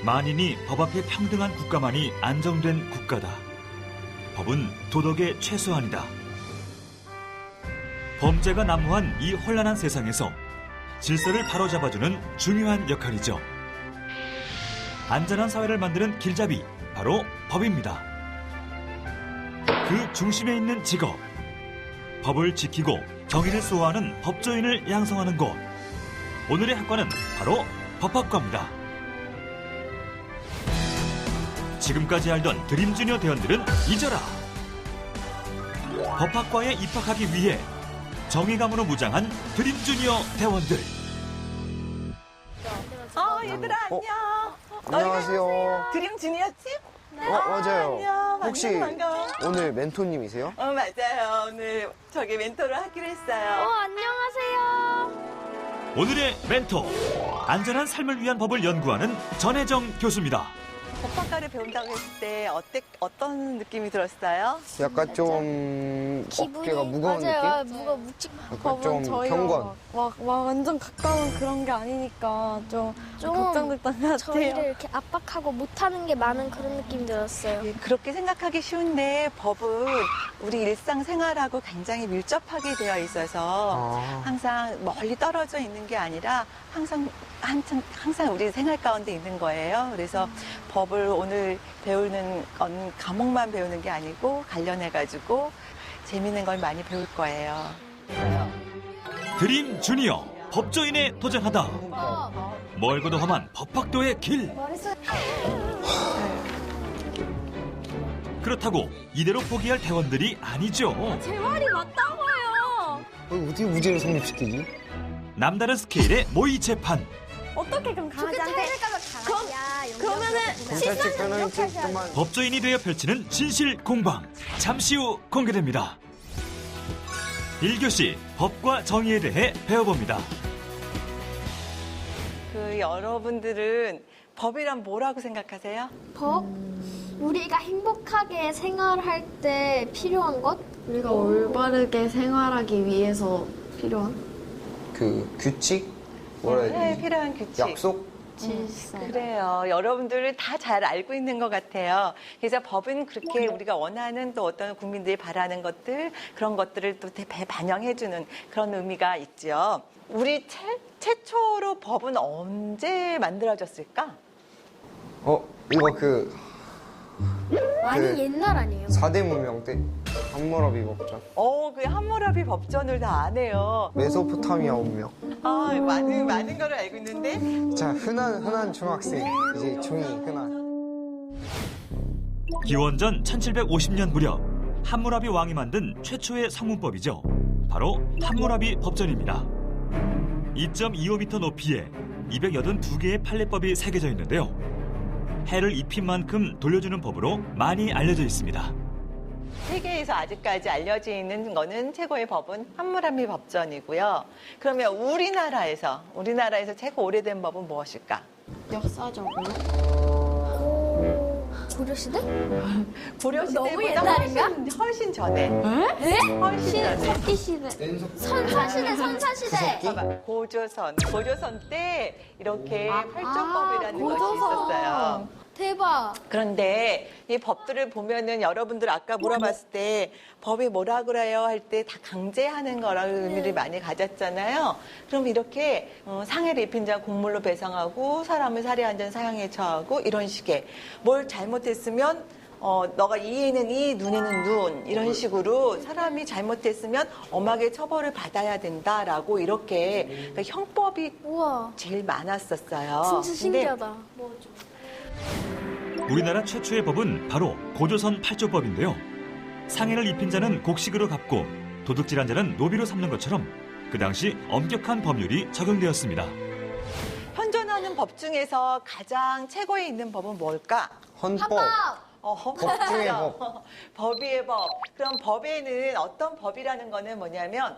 만인이 법 앞에 평등한 국가만이 안정된 국가다. 법은 도덕의 최소한이다. 범죄가 난무한 이 혼란한 세상에서 질서를 바로잡아주는 중요한 역할이죠. 안전한 사회를 만드는 길잡이, 바로 법입니다. 그 중심에 있는 직업, 법을 지키고 정의를 수호하는 법조인을 양성하는 곳. 오늘의 학과는 바로 법학과입니다. 지금까지 알던 드림주니어 대원들은 잊어라. 법학과에 입학하기 위해 정의감으로 무장한 드림주니어 대원들. 얘들아 안녕. 안녕하세요. 드림 주니어집? 맞아요. 안녕. 혹시 반가워. 오늘 멘토님이세요? 맞아요. 오늘 저기 멘토를 하기로 했어요. 안녕하세요. 오늘의 멘토, 안전한 삶을 위한 법을 연구하는 전혜정 교수입니다. 법학과를 배운다고 했을 때 어떤 느낌이 들었어요? 약간 좀 어깨가 무거운 맞아요. 느낌? 무거 묵직. 약간 좀 경건. 막 완전 가까운 그런 게 아니니까 좀 걱정됐던 것 같아요. 저희를 이렇게 압박하고 못하는 게 많은 그런 느낌이 들었어요. 예, 그렇게 생각하기 쉬운데 법은 우리 일상생활하고 굉장히 밀접하게 되어 있어서 항상 멀리 떨어져 있는 게 아니라 항상 우리 생활 가운데 있는 거예요. 그래서 법을 오늘 배우는 건 과목만 배우는 게 아니고 관련해가지고 재밌는 걸 많이 배울 거예요. 드림 주니어, 법조인에 도전하다. 멀고도 험한 법학도의 길. 그렇다고 이대로 포기할 대원들이 아니죠. 제 말이 맞다고요. 어떻게 무죄를 성립시키지? 남다른 스케일의 모의 재판. 어떻게 그럼 강아지한테 그러면은 경찰직 변호인직 그만. 법조인이 되어 펼치는 진실 공방. 잠시 후 공개됩니다. 1교시 법과 정의에 대해 배워봅니다. 여러분들은 법이란 뭐라고 생각하세요? 법? 우리가 행복하게 생활할 때 필요한 것? 우리가 올바르게 생활하기 위해서 필요한 그 규칙? 뭐라 해야 되지? 필요한 규칙. 약속? 질서. 그래요. 여러분들을 다 잘 알고 있는 것 같아요. 그래서 법은 그렇게 우리가 원하는 또 어떤 국민들이 바라는 것들, 그런 것들을 또 반영해주는 그런 의미가 있죠. 우리 최초로 법은 언제 만들어졌을까? 이거 많이 옛날 아니에요? 4대 문명 때 함무라비 법전. 그 함무라비 법전을 다 아네요. 메소포타미아 문명. 많은 걸 알고 있는데. 자, 흔한 중학생. 이제 중2 흔한. 기원전 1750년 무렵 함무라비 왕이 만든 최초의 성문법이죠. 바로 함무라비 법전입니다. 2.25m 높이에 282개의 판례법이 새겨져 있는데요. 해를 입힌 만큼 돌려주는 법으로 많이 알려져 있습니다. 세계에서 아직까지 알려져 있는 거는 최고의 법은 함무라비 법전이고요. 그러면 우리나라에서 최고 오래된 법은 무엇일까? 역사적으로 고려시대? 고려 너무 시대보다 옛날인가? 훨씬 전에. 훨씬 전에. 석기시대. 선사시대. 봐봐, 고조선 때 이렇게 팔정법이라는 것이 있었어요. 대박. 그런데 이 법들을 보면은 여러분들 아까 물어봤을 때 법이 뭐라 그래요 할 때 다 강제하는 거라는 의미를 많이 가졌잖아요. 그럼 이렇게 상해를 입힌 자 곡물로 배상하고 사람을 살해한 자는 사형에 처하고 이런 식의 뭘 잘못했으면 너가 이에는 이, 눈에는 눈 이런 식으로 사람이 잘못했으면 엄하게 처벌을 받아야 된다라고 이렇게 그러니까 형법이 우와. 제일 많았었어요. 진짜 신기하다. 우리나라 최초의 법은 바로 고조선 8조법인데요. 상해를 입힌 자는 곡식으로 갚고 도둑질한 자는 노비로 삼는 것처럼 그 당시 엄격한 법률이 적용되었습니다. 현존하는 법 중에서 가장 최고에 있는 법은 뭘까? 헌법. 법 중에 법. 법위의 법. 그럼 법에는 어떤 법이라는 거는 뭐냐면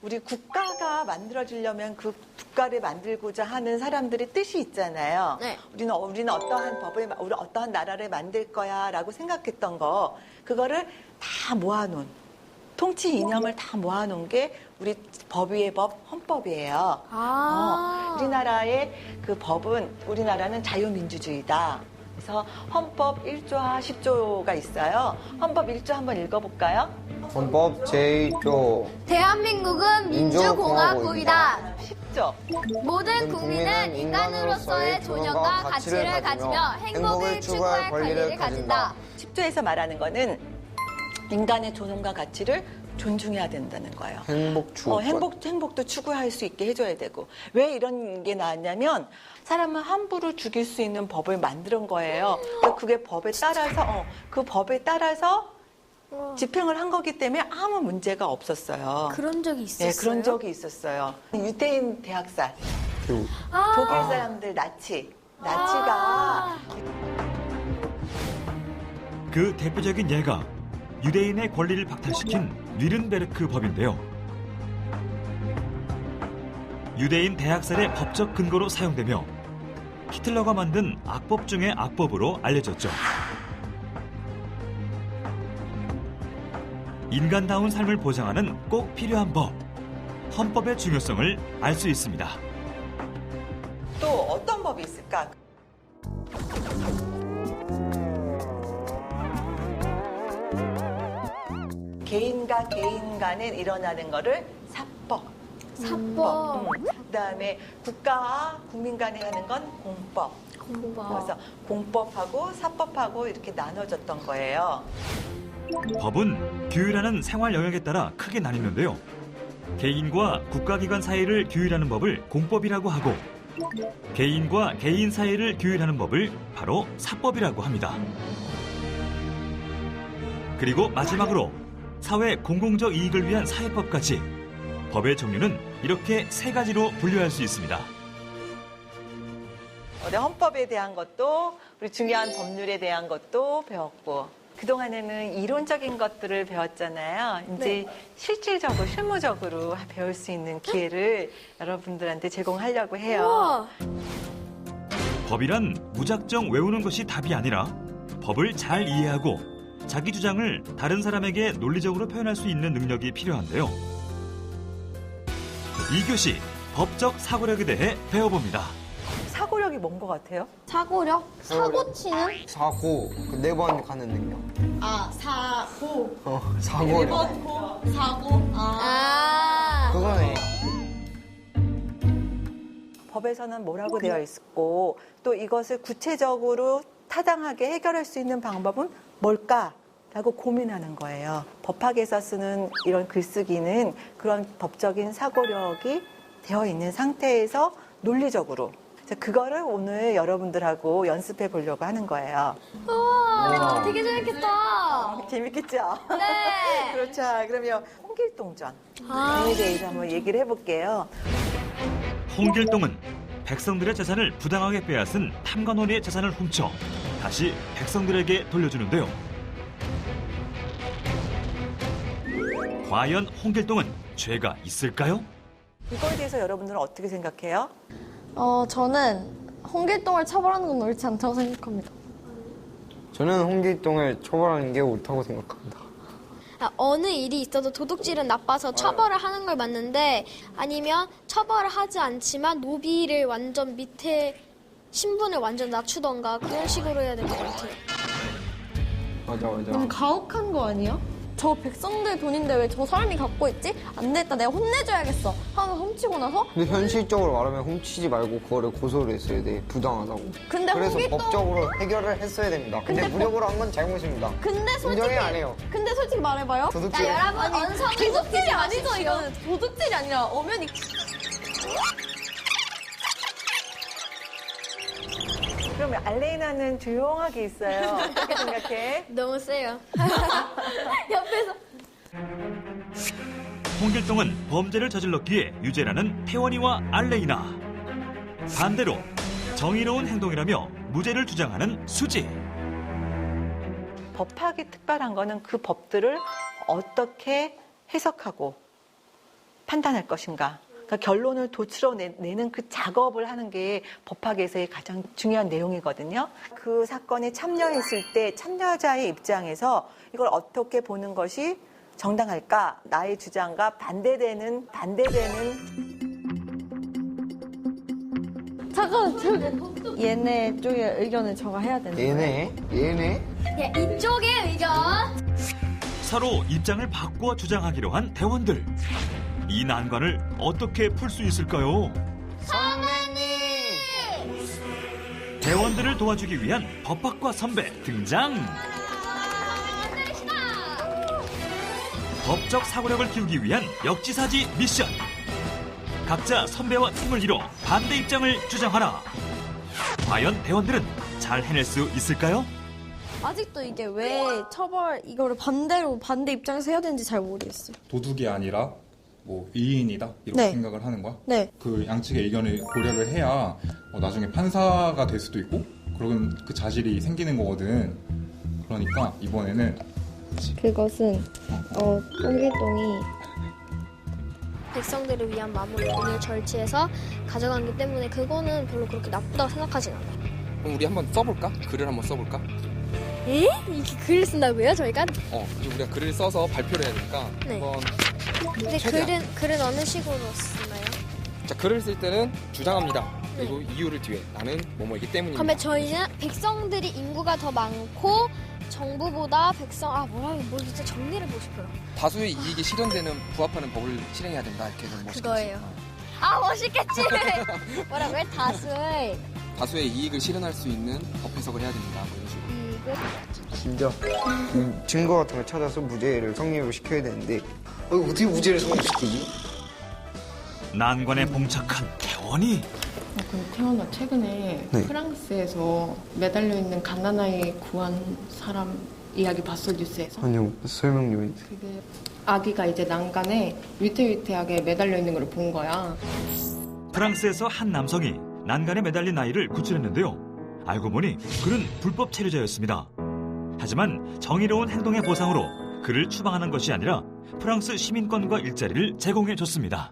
우리 국가가 만들어지려면 그 국가를 만들고자 하는 사람들의 뜻이 있잖아요. 네. 우리는 어떠한 나라를 만들 거야라고 생각했던 거, 그거를 다 모아놓은 통치 이념을 다 모아놓은 게 우리 법 위의 법, 헌법이에요. 우리나라의 그 법은, 우리나라는 자유민주주의다. 그래서 헌법 1조와 10조가 있어요. 헌법 1조 한번 읽어볼까요? 헌법 제1조 대한민국은 민주공화국이다. 10조. 모든 국민은 인간으로서의 존엄과 가치를 가지며 행복을 추구할 권리를 가진다. 10조에서 말하는 거는 인간의 존엄과 가치를 존중해야 된다는 거예요. 행복 추구. 행복도 추구할 수 있게 해줘야 되고. 왜 이런 게 나왔냐면 사람은 함부로 죽일 수 있는 법을 만든 거예요. 그러니까 그게 법에 따라서 그 법에 따라서 집행을 한 거기 때문에 아무 문제가 없었어요. 그런 적이 있었어요? 네, 그런 적이 있었어요. 유대인 대학살, 독일 사람들 나치가 그 대표적인 예가 유대인의 권리를 박탈시킨 뉘른베르크 법인데요. 유대인 대학살의 법적 근거로 사용되며 히틀러가 만든 악법 중의 악법으로 알려졌죠. 인간다운 삶을 보장하는 꼭 필요한 법, 헌법의 중요성을 알 수 있습니다. 또 어떤 법이 있을까? 개인과 개인 간에 일어나는 거를 사법. 그다음에 국가와 국민 간에 하는 건 공법. 그래서 공법하고 사법하고 이렇게 나눠졌던 거예요. 법은 규율하는 생활 영역에 따라 크게 나뉘는데요. 개인과 국가기관 사이를 규율하는 법을 공법이라고 하고 개인과 개인 사이를 규율하는 법을 바로 사법이라고 합니다. 그리고 마지막으로 사회 공공적 이익을 위한 사회법까지 법의 종류는 이렇게 세 가지로 분류할 수 있습니다. 헌법에 대한 것도 우리 중요한 법률에 대한 것도 배웠고 그동안에는 이론적인 것들을 배웠잖아요. 이제 실질적으로 실무적으로 배울 수 있는 기회를 여러분들한테 제공하려고 해요. 우와. 법이란 무작정 외우는 것이 답이 아니라 법을 잘 이해하고 자기 주장을 다른 사람에게 논리적으로 표현할 수 있는 능력이 필요한데요. 2교시 법적 사고력에 대해 배워봅니다. 사고력이 뭔 것 같아요? 사고력? 사고 치는? 사고 4번 가는 능력. 사고. 사고력. 사고. 그거네. 법에서는 뭐라고 되어 있고 또 이것을 구체적으로 타당하게 해결할 수 있는 방법은 뭘까라고 고민하는 거예요. 법학에서 쓰는 이런 글쓰기는 그런 법적인 사고력이 되어 있는 상태에서 논리적으로 그거를 오늘 여러분들하고 연습해 보려고 하는 거예요. 우와, 되게 재밌겠다. 재밌겠죠? 네. 그렇죠. 그러면 홍길동전에 대해서 한번 얘기를 해볼게요. 홍길동은 백성들의 재산을 부당하게 빼앗은 탐관오리의 재산을 훔쳐 다시 백성들에게 돌려주는데요. 과연 홍길동은 죄가 있을까요? 이거에 대해서 여러분들은 어떻게 생각해요? 저는 홍길동을 처벌하는 건 옳지 않다고 생각합니다. 저는 홍길동을 처벌하는 게 옳다고 생각합니다. 어느 일이 있어도 도둑질은 나빠서 처벌을 하는 걸 맞는데 아니면 처벌을 하지 않지만 노비를 완전 밑에 신분을 완전 낮추던가 그런 식으로 해야 될 것 같아요. 맞아. 너무 가혹한 거 아니야? 저 백성들 돈인데 왜 저 사람이 갖고 있지? 안 되겠다, 내가 혼내줘야겠어 하면 훔치고 나서 근데 현실적으로 말하면 훔치지 말고 그거를 고소를 했어야 돼. 부당하다고. 근데 그래서 홍길동- 법적으로 해결을 했어야 됩니다. 근데 무력으로 한 건 잘못입니다. 근데 인정이 안 해요. 근데 솔직히 말해봐요. 도둑질. 여러분 언성을 도둑질이 아니죠, 이거는. 도둑질이 아니라 엄연히 그러면 알레이나는 조용하게 있어요. 어떻게 생각해? 너무 세요. 옆에서 홍길동은 범죄를 저질렀기에 유죄라는 태원이와 알레이나. 반대로 정의로운 행동이라며 무죄를 주장하는 수지. 법학이 특별한 거는 그 법들을 어떻게 해석하고 판단할 것인가. 그러니까 결론을 도출어내는 그 작업을 하는 게 법학에서의 가장 중요한 내용이거든요. 그 사건에 참여했을 때 참여자의 입장에서 이걸 어떻게 보는 것이 정당할까? 나의 주장과 반대되는 잠깐, 얘네 쪽의 의견을 저가 해야 되는데. 얘네? 예, 이쪽의 의견. 서로 입장을 바꿔 주장하기로 한 대원들. 이 난관을 어떻게 풀 수 있을까요? 대원들을 도와주기 위한 법학과 선배 등장! 법적 사고력을 키우기 위한 역지사지 미션! 각자 선배와 팀을 이뤄 반대 입장을 주장하라! 과연 대원들은 잘 해낼 수 있을까요? 아직도 이게 왜 이거를 반대 입장에서 해야 되는지 잘 모르겠어요. 도둑이 아니라 뭐 의인이다 이렇게 네. 생각을 하는 거야. 네. 그 양측의 의견을 고려를 해야 나중에 판사가 될 수도 있고 그런 그 자질이 생기는 거거든. 그러니까 이번에는 그것은 홍길동이 백성들을 위한 마무리를 절치해서 가져가기 때문에 그거는 별로 그렇게 나쁘다고 생각하진 않아요. 그럼 우리 한번 써볼까? 글을 한번 써볼까? 에? 이렇게 글을 쓴다고요, 저희가? 이제 우리가 글을 써서 발표를 해야 되니까 네. 한번 근데 최대한. 글은 어느 식으로 쓰나요? 자 글을 쓸 때는 주장합니다. 그리고 이유를 뒤에 나는 뭐뭐이기 때문입니다. 그러면 저희는 백성들이 인구가 더 많고 정부보다 뭐 진짜 정리를 보고 싶어요. 다수의 이익이 실현되는 부합하는 법을 실행해야 된다 이렇게 좀 멋있겠지. 그거예요. 아 멋있겠지. 뭐라고요? 다수의 이익을 실현할 수 있는 법 해석을 해야 됩니다. 뭐 이런 식으로. 이익을 진짜 증거 같은 걸 찾아서 무죄를 성립을 시켜야 되는데 이거 어떻게 무죄를 성립시키지? 난관에 봉착한 대원이 그럼 태어나 최근에 네. 프랑스에서 매달려 있는 갓난아이 구한 사람 이야기 봤어 뉴스에서? 아니요, 설명 좀 해주세요. 그게 아기가 이제 난간에 위태위태하게 매달려 있는 걸 본 거야. 프랑스에서 한 남성이 난간에 매달린 아이를 구출했는데요. 알고 보니 그는 불법 체류자였습니다. 하지만 정의로운 행동의 보상으로 그를 추방하는 것이 아니라 프랑스 시민권과 일자리를 제공해줬습니다.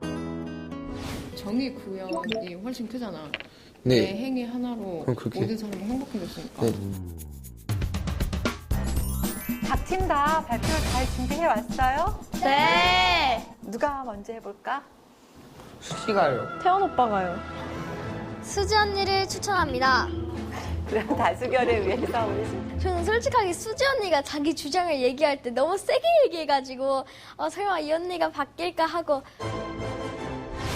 정의 구현이 훨씬 크잖아. 네. 내 행위 하나로 그럼 그렇게. 모든 사람이 행복해졌으니까. 네. 각 팀 다 발표를 잘 준비해 왔어요? 네. 누가 먼저 해볼까? 수시가요. 태연 오빠가요. 수지 언니를 추천합니다. 그럼 다수결을 위해서 우리 저는 솔직하게 수지 언니가 자기 주장을 얘기할 때 너무 세게 얘기해가지고 설마 이 언니가 바뀔까 하고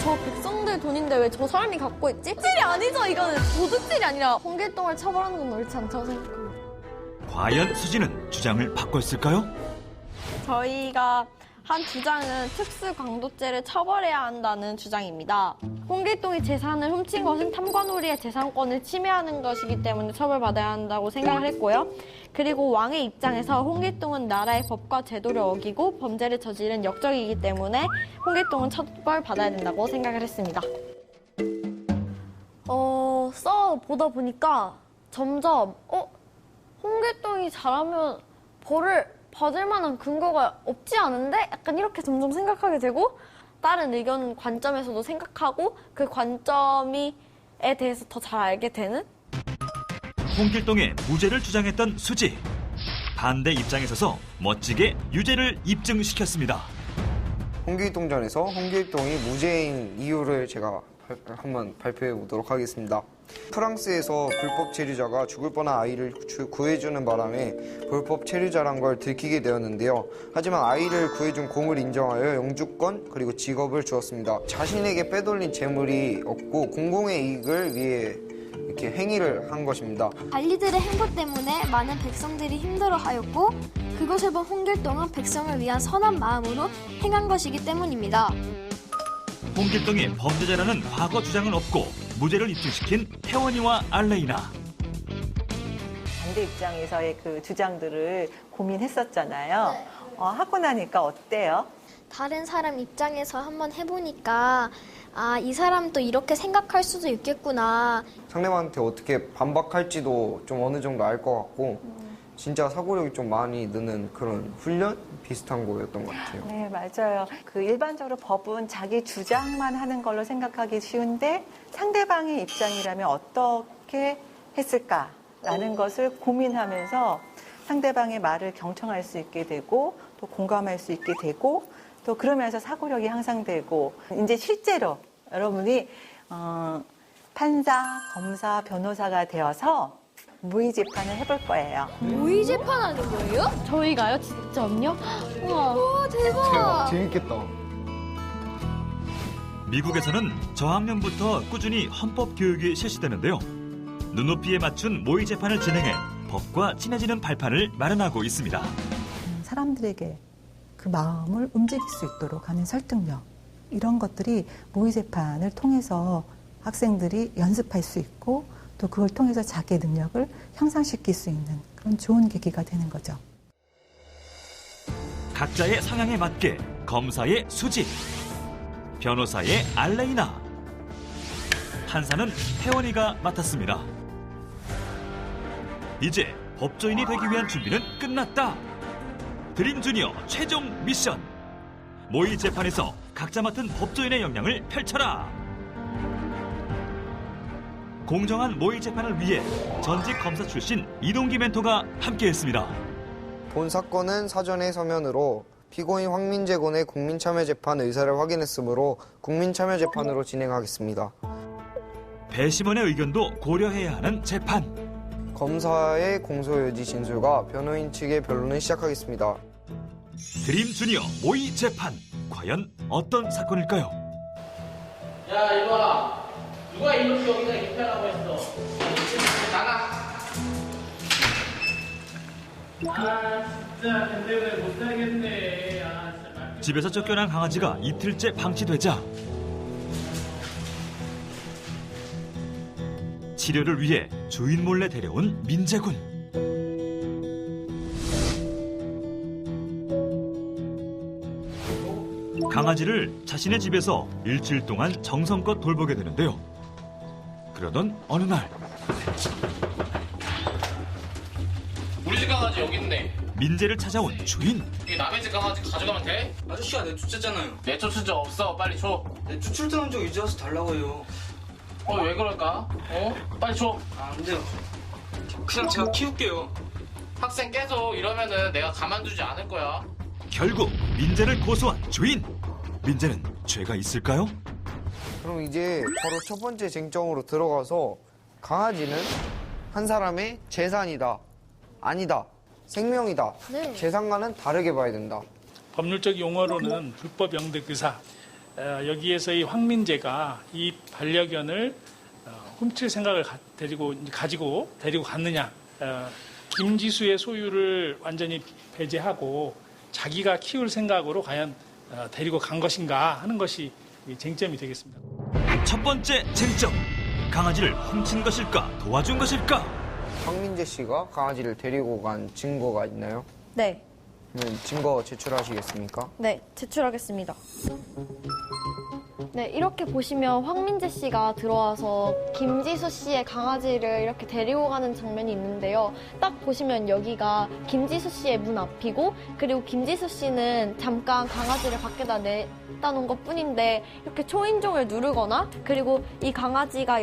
저 백성들 돈인데 왜 저 사람이 갖고 있지? 찔이 아니죠. 이거는 도둑질이 아니라 홍길동을 처벌하는 건 옳지 않다고 생각합니다. 과연 수지는 주장을 바꿨을까요? 저희가 한 주장은 특수강도죄를 처벌해야 한다는 주장입니다. 홍길동이 재산을 훔친 것은 탐관오리의 재산권을 침해하는 것이기 때문에 처벌받아야 한다고 생각을 했고요. 그리고 왕의 입장에서 홍길동은 나라의 법과 제도를 어기고 범죄를 저지른 역적이기 때문에 홍길동은 처벌받아야 된다고 생각을 했습니다. 보다 보니까 점점 홍길동이 잘하면 벌을 받을 만한 근거가 없지 않은데? 약간 이렇게 점점 생각하게 되고 다른 의견 관점에서도 생각하고 그 관점에 대해서 더 잘 알게 되는? 홍길동의 무죄를 주장했던 수지. 반대 입장에 서서 멋지게 유죄를 입증시켰습니다. 홍길동전에서 홍길동이 무죄인 이유를 제가 한번 발표해 보도록 하겠습니다. 프랑스에서 불법 체류자가 죽을 뻔한 아이를 구해주는 바람에 불법 체류자란 걸 들키게 되었는데요. 하지만 아이를 구해준 공을 인정하여 영주권 그리고 직업을 주었습니다. 자신에게 빼돌린 재물이 없고 공공의 이익을 위해 이렇게 행위를 한 것입니다. 관리들의 행보 때문에 많은 백성들이 힘들어하였고 그것을 본 홍길동은 백성을 위한 선한 마음으로 행한 것이기 때문입니다. 홍길동이 범죄자라는 과거 주장은 없고 무죄를 입증시킨 혜원이와 알레이나. 반대 입장에서의 그 주장들을 고민했었잖아요. 하고 나니까 어때요? 다른 사람 입장에서 한번 해보니까 이 사람도 이렇게 생각할 수도 있겠구나. 상대방한테 어떻게 반박할지도 좀 어느 정도 알 것 같고 진짜 사고력이 좀 많이 느는 그런 훈련 비슷한 거였던 것 같아요. 네, 맞아요. 그 일반적으로 법은 자기 주장만 하는 걸로 생각하기 쉬운데 상대방의 입장이라면 어떻게 했을까라는 것을 고민하면서 상대방의 말을 경청할 수 있게 되고 또 공감할 수 있게 되고 또 그러면서 사고력이 향상되고 이제 실제로 여러분이 판사, 검사, 변호사가 되어서 모의 재판을 해볼 거예요. 모의 재판하는 거예요? 저희가요? 직접요? 우와. 와, 대박. 재밌겠다. 미국에서는 저학년부터 꾸준히 헌법 교육이 실시되는데요. 눈높이에 맞춘 모의 재판을 진행해 법과 친해지는 발판을 마련하고 있습니다. 사람들에게 그 마음을 움직일 수 있도록 하는 설득력, 이런 것들이 모의 재판을 통해서 학생들이 연습할 수 있고 또 그걸 통해서 자기의 능력을 향상시킬 수 있는 그런 좋은 계기가 되는 거죠. 각자의 성향에 맞게 검사의 수지, 변호사의 알레이나, 판사는 혜원이가 맡았습니다. 이제 법조인이 되기 위한 준비는 끝났다. 드림주니어 최종 미션. 모의 재판에서 각자 맡은 법조인의 역량을 펼쳐라. 공정한 모의 재판을 위해 전직 검사 출신 이동기 멘토가 함께했습니다. 본 사건은 사전에 서면으로 피고인 황민재 군의 국민참여재판 의사를 확인했으므로 국민참여재판으로 진행하겠습니다. 배심원의 의견도 고려해야 하는 재판. 검사의 공소여지 진술과 변호인 측의 변론을 시작하겠습니다. 드림주니어 모의 재판. 과연 어떤 사건일까요? 야, 이리 와. 누가 이렇게 여기다 이렇게 하라고 했어? 나가. 진짜 근데 못 살겠네. 진짜 집에서 쫓겨난 강아지가 이틀째 방치되자 치료를 위해 주인 몰래 데려온 민재군. 강아지를 자신의 집에서 일주일 동안 정성껏 돌보게 되는데요. 그러던 어느 날 우리 집 강아지 여기 있네. 민재를 찾아온 주인. 이 남의 집 강아지 가져가면 돼? 아저씨가 내쫓았잖아요. 내쫓은 적 없어. 빨리 줘. 출퇴근 좀 이제 와서 달라고 해요. 왜 그럴까? 빨리 줘. 안 돼요. 그냥 제가 키울게요. 학생 계속 이러면은 내가 가만두지 않을 거야. 결국 민재를 고소한 주인. 민재는 죄가 있을까요? 그럼 이제 바로 첫 번째 쟁점으로 들어가서 강아지는 한 사람의 재산이다, 아니다, 생명이다, 네. 재산과는 다르게 봐야 된다. 법률적 용어로는 불법 영득의사. 여기에서 이 황민재가 이 반려견을 훔칠 생각을 가지고 데리고 갔느냐. 김지수의 소유를 완전히 배제하고 자기가 키울 생각으로 과연 데리고 간 것인가 하는 것이 쟁점이 되겠습니다. 첫 번째 쟁점. 강아지를 훔친 것일까, 도와준 것일까? 황민재 씨가 강아지를 데리고 간 증거가 있나요? 네. 그럼 증거 제출하시겠습니까? 네, 제출하겠습니다. 네, 이렇게 보시면 황민재 씨가 들어와서 김지수 씨의 강아지를 이렇게 데리고 가는 장면이 있는데요. 딱 보시면 여기가 김지수 씨의 문 앞이고, 그리고 김지수 씨는 잠깐 강아지를 밖에다 내다 놓은 것 뿐인데, 이렇게 초인종을 누르거나, 그리고 이 강아지가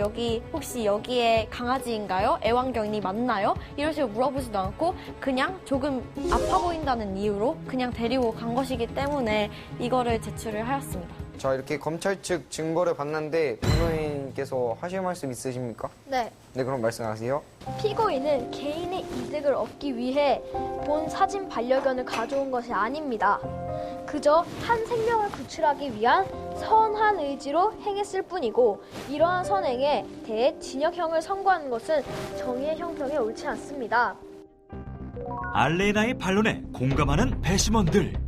혹시 여기에 강아지인가요? 애완견이 맞나요? 이런 식으로 물어보지도 않고, 그냥 조금 아파 보인다는 이유로 그냥 데리고 간 것이기 때문에 이거를 제출을 하였습니다. 자, 이렇게 검찰 측 증거를 봤는데 변호인께서 하실 말씀 있으십니까? 네. 네, 그럼 말씀하세요. 피고인은 개인의 이득을 얻기 위해 본 사진 반려견을 가져온 것이 아닙니다. 그저 한 생명을 구출하기 위한 선한 의지로 행했을 뿐이고, 이러한 선행에 대해 징역형을 선고하는 것은 정의의 형평에 옳지 않습니다. 알레나의 반론에 공감하는 배심원들.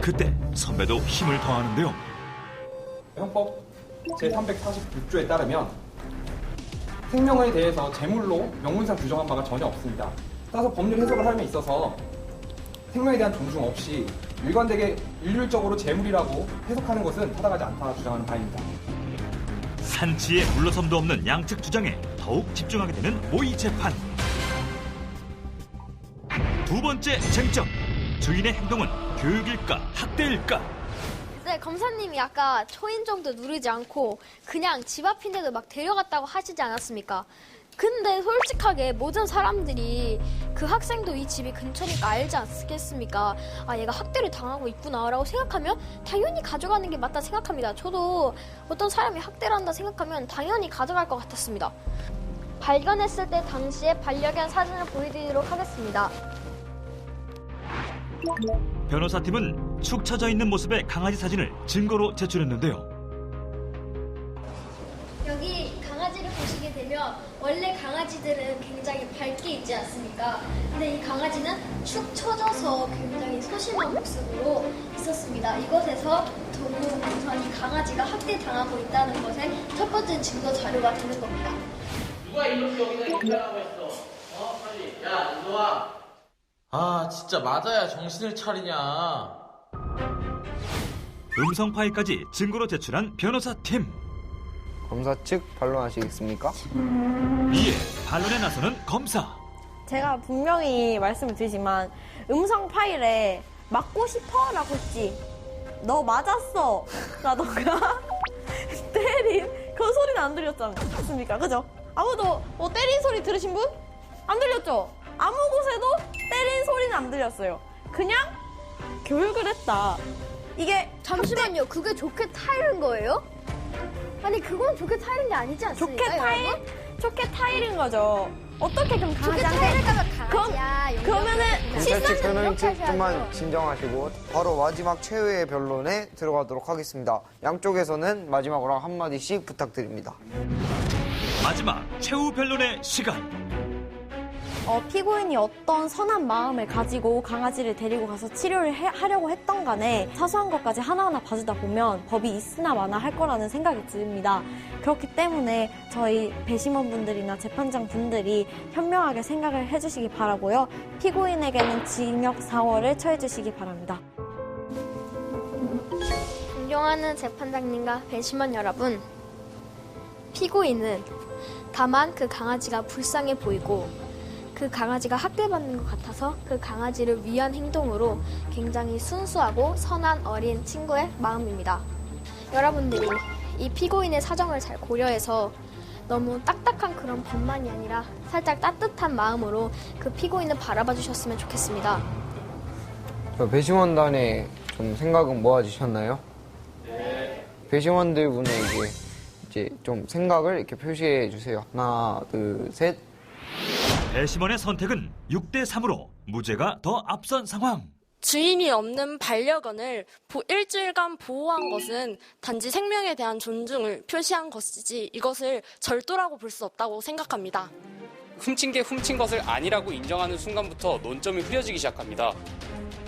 그때 선배도 힘을 더하는데요. 형법 제346조에 따르면 생명에 대해서 제물로 명문상 규정한 바가 전혀 없습니다. 따라서 법률 해석을 함에 있어서 생명에 대한 존중 없이 일관되게 일률적으로 제물이라고 해석하는 것은 타당하지 않다 주장하는 바입니다. 산치에 물러섬도 없는 양측 주장에 더욱 집중하게 되는 모의 재판. 두 번째 쟁점. 주인의 행동은 교육일까, 학대일까? 네, 검사님이 아까 초인종도 누르지 않고 그냥 집 앞인데도 막 데려갔다고 하시지 않았습니까? 근데 솔직하게 모든 사람들이 그 학생도 이 집이 근처니까 알지 않겠습니까? 아, 얘가 학대를 당하고 있구나라고 생각하면 당연히 가져가는 게 맞다 생각합니다. 저도 어떤 사람이 학대를 한다 생각하면 당연히 가져갈 것 같았습니다. 발견했을 때 당시에 반려견 사진을 보여드리도록 하겠습니다. 변호사팀은 축 처져 있는 모습의 강아지 사진을 증거로 제출했는데요. 여기 강아지를 보시게 되면 원래 강아지들은 굉장히 밝게 있지 않습니까? 근데 이 강아지는 축 처져서 굉장히 소심한 모습으로 있었습니다. 이것에서 더욱 우선 이 강아지가 학대당하고 있다는 것의 첫 번째 증거 자료가 되는 겁니다. 누가 이렇게 여기다 인사하고 했어? 빨리. 야, 운동아. 아, 진짜 맞아야 정신을 차리냐. 음성 파일까지 증거로 제출한 변호사팀. 검사 측 반론하시겠습니까? 이에 반론에 나서는 검사. 제가 분명히 말씀을 드리지만 음성 파일에 맞고 싶어? 라고 했지. 너 맞았어. 라던가 때린 그 소리는 안 들렸잖습니까? 그죠? 아무도 뭐 때린 소리 들으신 분? 안 들렸죠? 아무 곳에도 때린 소리는 안 들렸어요. 그냥 교육을 했다. 이게 잠시만요. 그게 좋게 타이른 거예요? 아니 그건 좋게 타이른 게 아니지 않습니까? 좋게 타이른 거죠. 어떻게 그럼 좋게 강아지한테 타이를까봐 강아지야. 그러면은 검사 측 변호인 이렇게 측 좀만 진정하시고 바로 마지막 최후의 변론에 들어가도록 하겠습니다. 양쪽에서는 마지막으로 한마디씩 부탁드립니다. 마지막 최후 변론의 시간. 피고인이 어떤 선한 마음을 가지고 강아지를 데리고 가서 치료를 하려고 했던 간에 사소한 것까지 하나하나 봐주다 보면 법이 있으나 마나 할 거라는 생각이 듭니다. 그렇기 때문에 저희 배심원분들이나 재판장 분들이 현명하게 생각을 해주시기 바라고요. 피고인에게는 징역 4월을 처해주시기 바랍니다. 존경하는 재판장님과 배심원 여러분, 피고인은 다만 그 강아지가 불쌍해 보이고 그 강아지가 학대받는 것 같아서 그 강아지를 위한 행동으로 굉장히 순수하고 선한 어린 친구의 마음입니다. 여러분들이 이 피고인의 사정을 잘 고려해서 너무 딱딱한 그런 법만이 아니라 살짝 따뜻한 마음으로 그 피고인을 바라봐 주셨으면 좋겠습니다. 배심원단의 좀 생각은 모아지셨나요? 네. 배심원들 분에게 이제 좀 생각을 이렇게 표시해 주세요. 하나, 둘, 셋. 배심원의 선택은 6대3으로 무죄가 더 앞선 상황. 주인이 없는 반려견을 일주일간 보호한 것은 단지 생명에 대한 존중을 표시한 것이지 이것을 절도라고 볼 수 없다고 생각합니다. 훔친 게 훔친 것을 아니라고 인정하는 순간부터 논점이 흐려지기 시작합니다.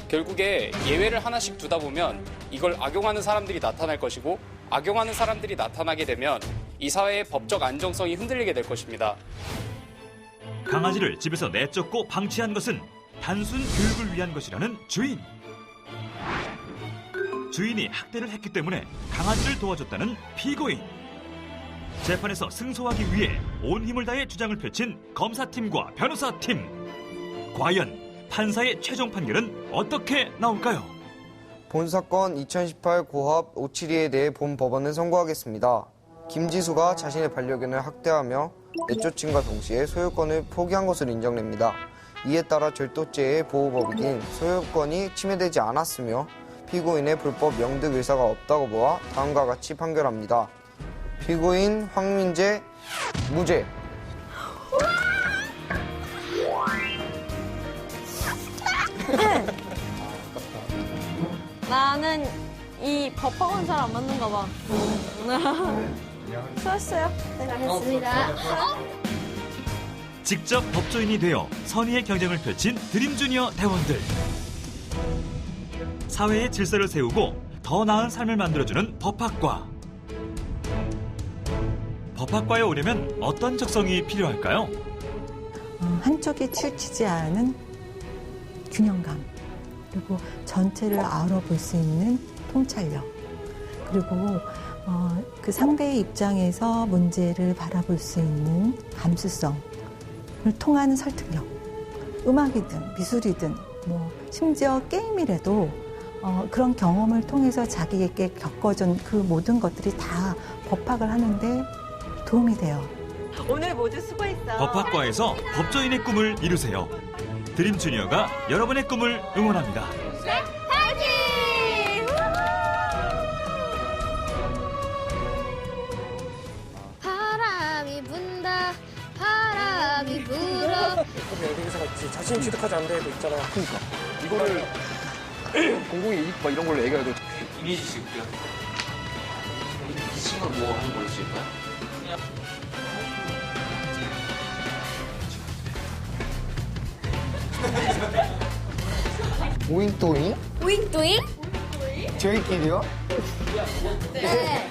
결국에 예외를 하나씩 두다 보면 이걸 악용하는 사람들이 나타날 것이고 악용하는 사람들이 나타나게 되면 이 사회의 법적 안정성이 흔들리게 될 것입니다. 강아지를 집에서 내쫓고 방치한 것은 단순 교육을 위한 것이라는 주인. 주인이 학대를 했기 때문에 강아지를 도와줬다는 피고인. 재판에서 승소하기 위해 온 힘을 다해 주장을 펼친 검사팀과 변호사팀. 과연 판사의 최종 판결은 어떻게 나올까요? 본 사건 2018 고합 572에 대해 본 법원은 선고하겠습니다. 김지수가 자신의 반려견을 학대하며 내쫓음과 동시에 소유권을 포기한 것으로 인정됩니다. 이에 따라 절도죄의 보호법인 소유권이 침해되지 않았으며 피고인의 불법 영득 의사가 없다고 보아 다음과 같이 판결합니다. 피고인 황민재 무죄. 나는 이 법학원 잘 안 맞는가 봐. 수고하셨어요. 네, 알겠습니다. 직접 법조인이 되어 선의의 경쟁을 펼친 드림주니어 대원들. 사회의 질서를 세우고 더 나은 삶을 만들어주는 법학과. 법학과에 오려면 어떤 적성이 필요할까요? 한쪽에 치우치지 않은 균형감, 그리고 전체를 알아볼 수 있는 통찰력, 그리고 그 상대의 입장에서 문제를 바라볼 수 있는 감수성을 통하는 설득력, 음악이든 미술이든 뭐 심지어 게임이라도 그런 경험을 통해서 자기에게 겪어준 그 모든 것들이 다 법학을 하는데 도움이 돼요. 오늘 모두 수고했어. 법학과에서 법조인의 꿈을 이루세요. 드림 주니어가 여러분의 꿈을 응원합니다. 바람이 분다. 바람이 불어. 명대기사가 자신 취득하지 않는 데도 있잖아. 그러니까 이거를 공공의 이익 막 이런 걸로 얘기해야 돼. 이미지 찍을게요. 이 친구가 뭐 하는 걸로 찍을까요? 오잉또잉? 오잉도잉? 저희끼리요? 네.